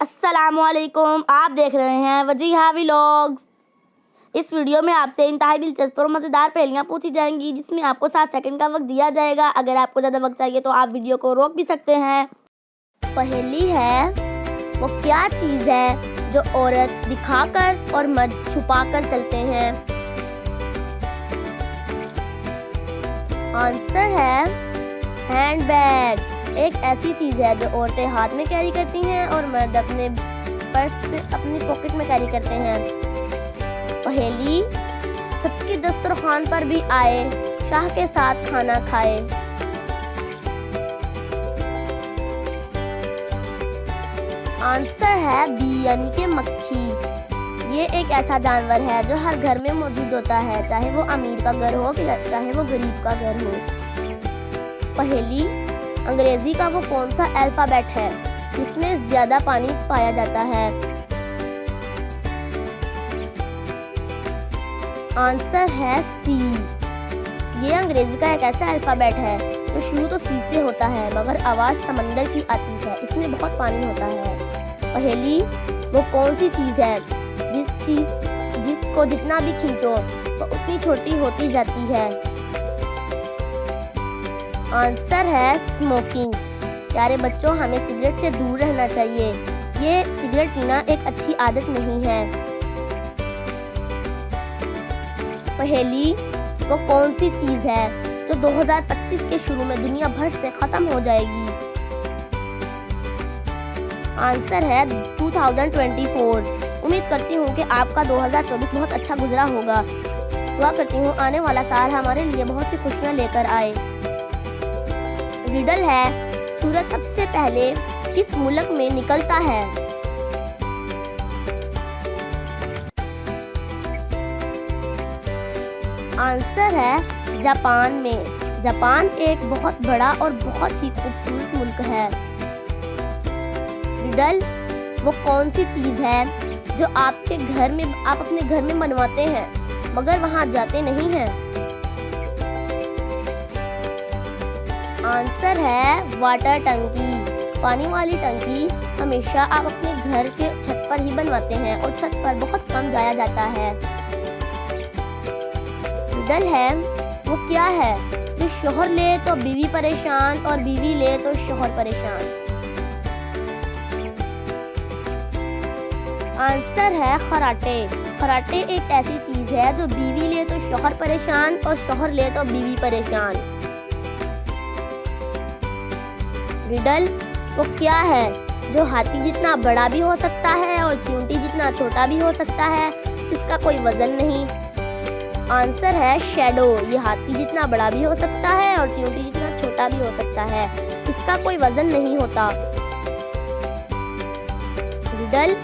अस्सलामुअलैकुम। आप देख रहे हैं वजीहा व्लॉग्स। इस वीडियो में आपसे इंतहाई दिलचस्प और मज़ेदार पहेलियाँ पूछी जाएंगी, जिसमें आपको 7 सेकंड का वक्त दिया जाएगा। अगर आपको ज़्यादा वक्त चाहिए तो आप वीडियो को रोक भी सकते हैं। पहेली है, वो क्या चीज़ है जो औरत दिखाकर और मर्द छुपाकर चलते हैं? आंसर है हैंडबैग। एक ऐसी चीज़ है जो औरतें हाथ में कैरी करती हैं और मर्द अपने पर्स में, अपनी पॉकेट में कैरी करते हैं। पहेली, सबके दस्तरखान पर भी आए, शाह के साथ खाना खाए। आंसर है बी यानी कि मक्खी। ये एक ऐसा जानवर है जो हर घर में मौजूद होता है, चाहे वो अमीर का घर हो चाहे वो गरीब का घर हो। पहेली, अंग्रेजी का वो कौन सा अल्फाबेट है जिसमें ज्यादा पानी पाया जाता है? आंसर है सी। ये अंग्रेजी का एक ऐसा अल्फाबेट है जो शुरू तो सी से होता है, मगर आवाज समंदर की आती है। इसमें बहुत पानी होता है। पहेली, वो कौन सी चीज है जिसको जितना भी खींचो तो उतनी छोटी होती जाती है? आंसर है स्मोकिंग। प्यारे बच्चों, हमें सिगरेट से दूर रहना चाहिए। ये सिगरेट पीना एक अच्छी आदत नहीं है। पहेली, वो कौन सी चीज है जो 2025 के शुरू में दुनिया भर से खत्म हो जाएगी? आंसर है 2024। उम्मीद करती हूँ कि आपका 2024 बहुत अच्छा गुजरा होगा। दुआ करती हूँ आने वाला साल हमारे लिए बहुत सी खुशियाँ लेकर आए। रिडल है, सूरज सबसे पहले किस मुल्क में निकलता है? आंसर है जापान में। जापान एक बहुत बड़ा और बहुत ही खूबसूरत मुल्क है। रिडल, वो कौन सी चीज है जो आप अपने घर में बनवाते हैं मगर वहां जाते नहीं हैं? आंसर है वाटर टंकी। पानी वाली टंकी हमेशा आप अपने घर के छत पर ही बनवाते हैं और छत पर बहुत कम जाया जाता है। रिडल है, वो क्या है जो शोहर ले तो बीवी परेशान और बीवी ले तो शोहर परेशान? आंसर है खराटे। खराटे एक ऐसी चीज है जो बीवी ले तो शोहर परेशान और शोहर ले तो बीवी परेशान। रिडल, वो क्या है जो हाथी जितना बड़ा भी हो सकता है और चींटी जितना छोटा भी हो सकता है, इसका कोई वजन नहीं? आंसर है शैडो। ये हाथी जितना बड़ा भी हो सकता है और चींटी जितना छोटा भी हो सकता है, इसका कोई वजन नहीं होता। रिडल,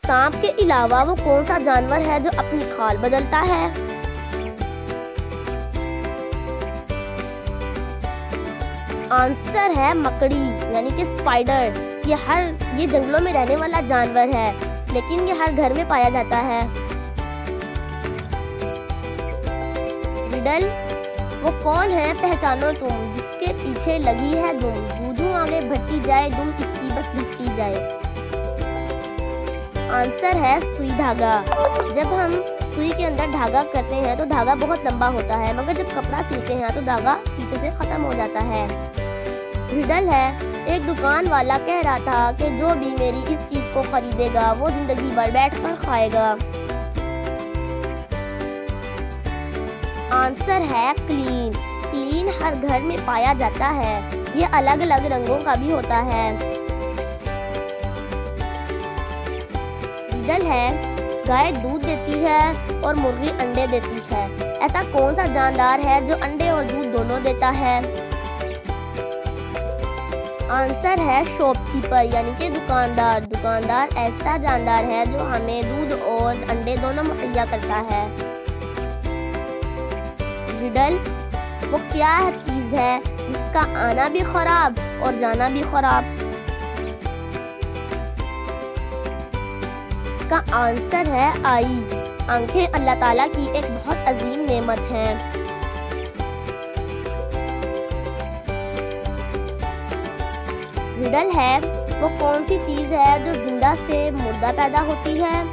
सांप के अलावा वो कौन सा जानवर है जो अपनी खाल बदलता है? आंसर है मकड़ी यानी कि स्पाइडर। ये जंगलों में रहने वाला जानवर है, लेकिन ये हर घर में पाया जाता है। रिडल, वो कौन है पहचानो तुम, जिसके पीछे लगी है दुम, जूझू आगे बढ़ती जाए दुम, इसकी बस दिखती जाए? आंसर है सुई धागा। जब हम सुई के अंदर धागा करते हैं तो धागा बहुत लंबा होता है, मगर जब कपड़ा सिलते हैं तो धागा पीछे से खत्म हो जाता है। रिडल है, एक दुकान वाला कह रहा था कि जो भी मेरी इस चीज को खरीदेगा वो जिंदगी भर बैठकर खाएगा। आंसर है क्लीन। क्लीन हर घर में पाया जाता है। ये अलग अलग रंगों का भी होता है। रिडल है, गाय दूध देती है और मुर्गी अंडे देती है। ऐसा कौन सा जानदार है जो अंडे और दूध दोनों देता है? आंसर है शॉपकीपर यानी कि दुकानदार। दुकानदार ऐसा जानदार है जो हमें दूध और अंडे दोनों मुहैया करता है। रिडल, वो क्या चीज है जिसका आना भी खराब और जाना भी खराब? इसका आंसर है आई। आंखें अल्लाह ताला की एक बहुत अजीम नेमत है। रिडल है, वो कौन सी चीज है जो जिंदा जिंदा से मुर्दा पैदा होती है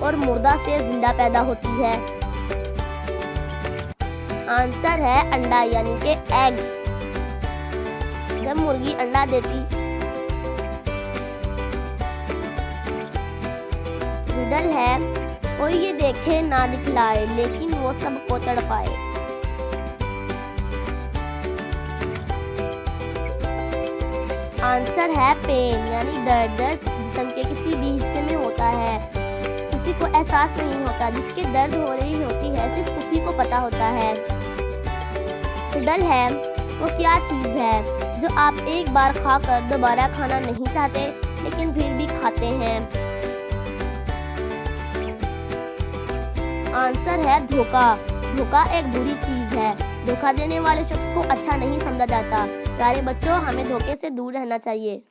और मुर्दा से जिंदा पैदा होती है? आंसर है अंडा यानी कि एग। जब मुर्गी अंडा देती। रिडल है, कोई ये देखे ना दिखलाए लेकिन वो सबको तड़पाए। आंसर है पेन यानी दर्द। जिस्म के किसी भी हिस्से में होता है, किसी को एहसास नहीं होता। जिसके दर्द हो रही होती है सिर्फ उसी को पता होता है। रिडल है, वो क्या चीज़ है जो आप एक बार खाकर दोबारा खाना नहीं चाहते लेकिन फिर भी खाते हैं? आंसर है धोखा। धोखा एक बुरी चीज़ है। धोखा देने वाले शख्स को अच्छा नहीं समझा जाता। प्यारे बच्चों, हमें धोखे से दूर रहना चाहिए।